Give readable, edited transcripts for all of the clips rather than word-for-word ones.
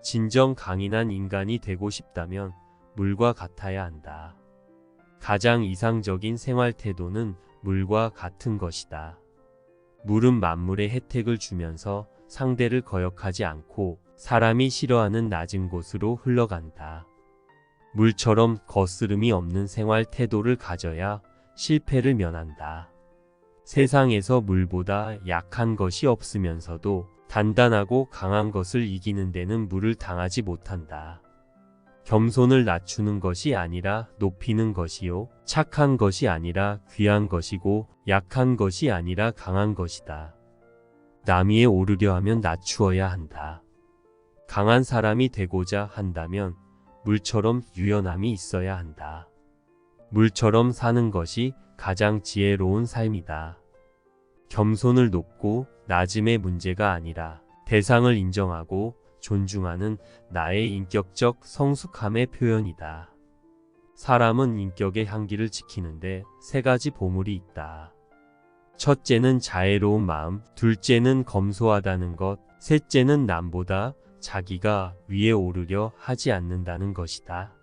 진정 강인한 인간이 되고 싶다면 물과 같아야 한다. 가장 이상적인 생활 태도는 물과 같은 것이다. 물은 만물의 혜택을 주면서 상대를 거역하지 않고 사람이 싫어하는 낮은 곳으로 흘러간다. 물처럼 거스름이 없는 생활 태도를 가져야 실패를 면한다. 세상에서 물보다 약한 것이 없으면서도 단단하고 강한 것을 이기는 데는 물을 당하지 못한다. 겸손을 낮추는 것이 아니라 높이는 것이요. 착한 것이 아니라 귀한 것이고 약한 것이 아니라 강한 것이다. 남 위에 오르려 하면 낮추어야 한다. 강한 사람이 되고자 한다면 물처럼 유연함이 있어야 한다. 물처럼 사는 것이 가장 지혜로운 삶이다. 겸손을 높고 낮음의 문제가 아니라 대상을 인정하고 존중하는 나의 인격적 성숙함의 표현이다. 사람은 인격의 향기를 지키는데 세 가지 보물이 있다. 첫째는 자애로운 마음, 둘째는 검소하다는 것, 셋째는 남보다 자기가 위에 오르려 하지 않는다는 것이다.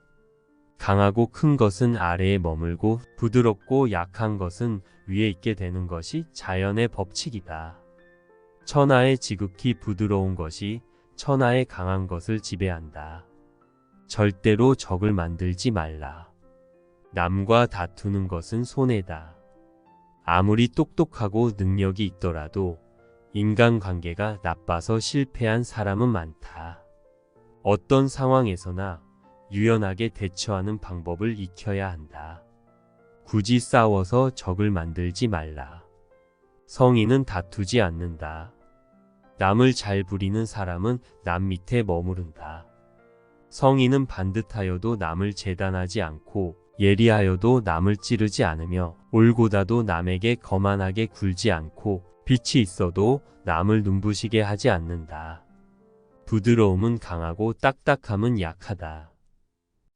강하고 큰 것은 아래에 머물고 부드럽고 약한 것은 위에 있게 되는 것이 자연의 법칙이다. 천하의 지극히 부드러운 것이 천하의 강한 것을 지배한다. 절대로 적을 만들지 말라. 남과 다투는 것은 손해다. 아무리 똑똑하고 능력이 있더라도 인간관계가 나빠서 실패한 사람은 많다. 어떤 상황에서나 유연하게 대처하는 방법을 익혀야 한다. 굳이 싸워서 적을 만들지 말라. 성인은 다투지 않는다. 남을 잘 부리는 사람은 남 밑에 머무른다. 성인은 반듯하여도 남을 재단하지 않고 예리하여도 남을 찌르지 않으며 올고다도 남에게 거만하게 굴지 않고 빛이 있어도 남을 눈부시게 하지 않는다. 부드러움은 강하고 딱딱함은 약하다.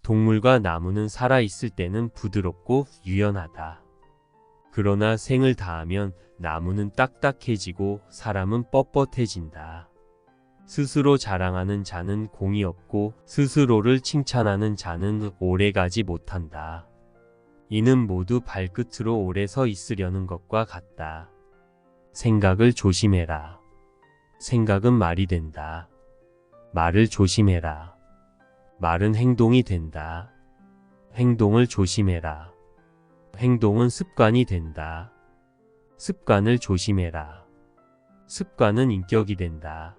동물과 나무는 살아있을 때는 부드럽고 유연하다. 그러나 생을 다하면 나무는 딱딱해지고 사람은 뻣뻣해진다. 스스로 자랑하는 자는 공이 없고 스스로를 칭찬하는 자는 오래가지 못한다. 이는 모두 발끝으로 오래 서 있으려는 것과 같다. 생각을 조심해라. 생각은 말이 된다. 말을 조심해라. 말은 행동이 된다. 행동을 조심해라. 행동은 습관이 된다. 습관을 조심해라. 습관은 인격이 된다.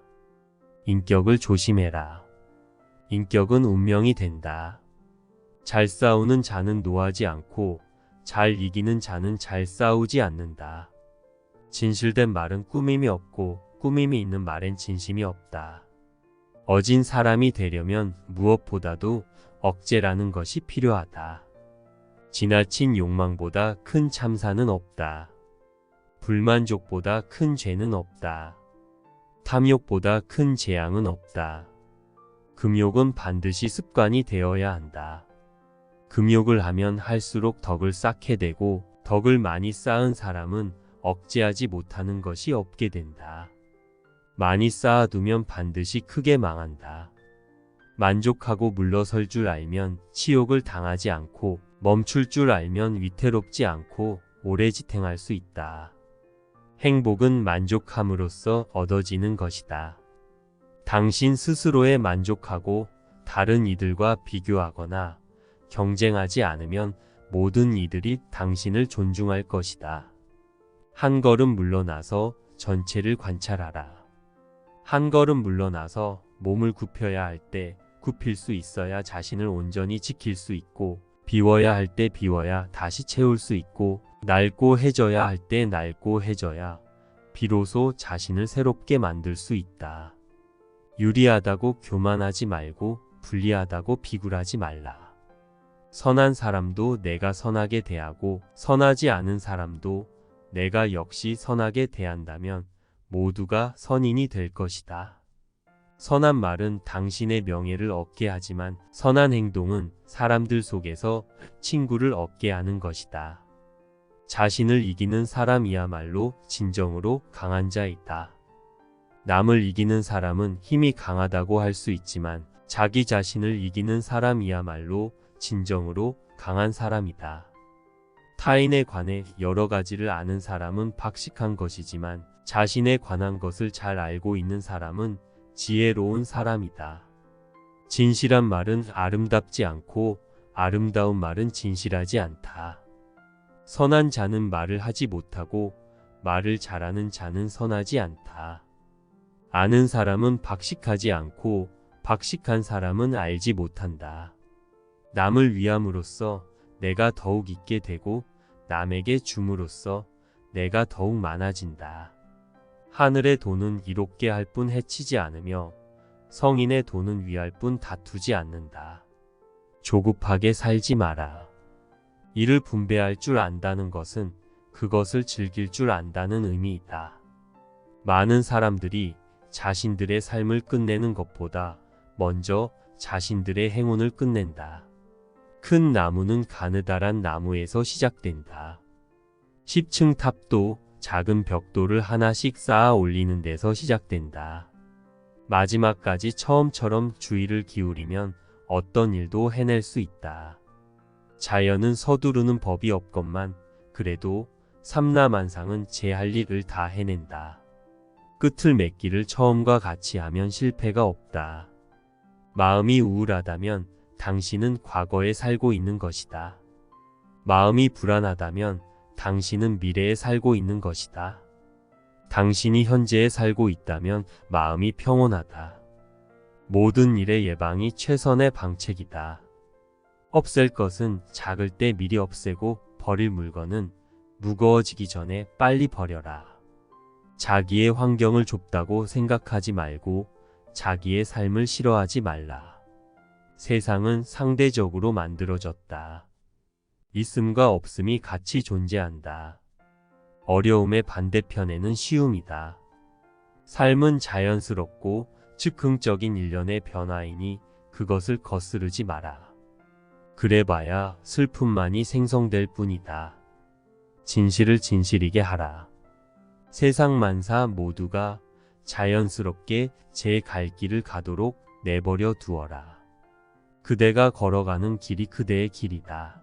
인격을 조심해라. 인격은 운명이 된다. 잘 싸우는 자는 노하지 않고 잘 이기는 자는 잘 싸우지 않는다. 진실된 말은 꾸밈이 없고 꾸밈이 있는 말엔 진심이 없다. 어진 사람이 되려면 무엇보다도 억제라는 것이 필요하다. 지나친 욕망보다 큰 참사는 없다. 불만족보다 큰 죄는 없다. 탐욕보다 큰 재앙은 없다. 금욕은 반드시 습관이 되어야 한다. 금욕을 하면 할수록 덕을 쌓게 되고 덕을 많이 쌓은 사람은 억제하지 못하는 것이 없게 된다. 많이 쌓아두면 반드시 크게 망한다. 만족하고 물러설 줄 알면 치욕을 당하지 않고 멈출 줄 알면 위태롭지 않고 오래 지탱할 수 있다. 행복은 만족함으로써 얻어지는 것이다. 당신 스스로에 만족하고 다른 이들과 비교하거나 경쟁하지 않으면 모든 이들이 당신을 존중할 것이다. 한 걸음 물러나서 전체를 관찰하라. 한 걸음 물러나서 몸을 굽혀야 할 때 굽힐 수 있어야 자신을 온전히 지킬 수 있고 비워야 할 때 비워야 다시 채울 수 있고 낡고 해져야 할 때 낡고 해져야 비로소 자신을 새롭게 만들 수 있다. 유리하다고 교만하지 말고 불리하다고 비굴하지 말라. 선한 사람도 내가 선하게 대하고 선하지 않은 사람도 내가 역시 선하게 대한다면 모두가 선인이 될 것이다. 선한 말은 당신의 명예를 얻게 하지만 선한 행동은 사람들 속에서 친구를 얻게 하는 것이다. 자신을 이기는 사람이야말로 진정으로 강한 자이다. 남을 이기는 사람은 힘이 강하다고 할 수 있지만 자기 자신을 이기는 사람이야말로 진정으로 강한 사람이다. 타인에 관해 여러 가지를 아는 사람은 박식한 것이지만 자신에 관한 것을 잘 알고 있는 사람은 지혜로운 사람이다. 진실한 말은 아름답지 않고 아름다운 말은 진실하지 않다. 선한 자는 말을 하지 못하고 말을 잘하는 자는 선하지 않다. 아는 사람은 박식하지 않고 박식한 사람은 알지 못한다. 남을 위함으로써 내가 더욱 있게 되고 남에게 줌으로써 내가 더욱 많아진다. 하늘의 돈은 이롭게 할 뿐 해치지 않으며 성인의 돈은 위할 뿐 다투지 않는다. 조급하게 살지 마라. 이를 분배할 줄 안다는 것은 그것을 즐길 줄 안다는 의미이다. 많은 사람들이 자신들의 삶을 끝내는 것보다 먼저 자신들의 행운을 끝낸다. 큰 나무는 가느다란 나무에서 시작된다. 10층 탑도 작은 벽돌을 하나씩 쌓아 올리는 데서 시작된다. 마지막까지 처음처럼 주의를 기울이면 어떤 일도 해낼 수 있다. 자연은 서두르는 법이 없건만 그래도 삼라만상은 제 할 일을 다 해낸다. 끝을 맺기를 처음과 같이 하면 실패가 없다. 마음이 우울하다면 당신은 과거에 살고 있는 것이다. 마음이 불안하다면 당신은 미래에 살고 있는 것이다. 당신이 현재에 살고 있다면 마음이 평온하다. 모든 일의 예방이 최선의 방책이다. 없앨 것은 작을 때 미리 없애고 버릴 물건은 무거워지기 전에 빨리 버려라. 자기의 환경을 좁다고 생각하지 말고 자기의 삶을 싫어하지 말라. 세상은 상대적으로 만들어졌다. 있음과 없음이 같이 존재한다. 어려움의 반대편에는 쉬움이다. 삶은 자연스럽고 즉흥적인 일련의 변화이니 그것을 거스르지 마라. 그래봐야 슬픔만이 생성될 뿐이다. 진실을 진실이게 하라. 세상 만사 모두가 자연스럽게 제 갈 길을 가도록 내버려 두어라. 그대가 걸어가는 길이 그대의 길이다.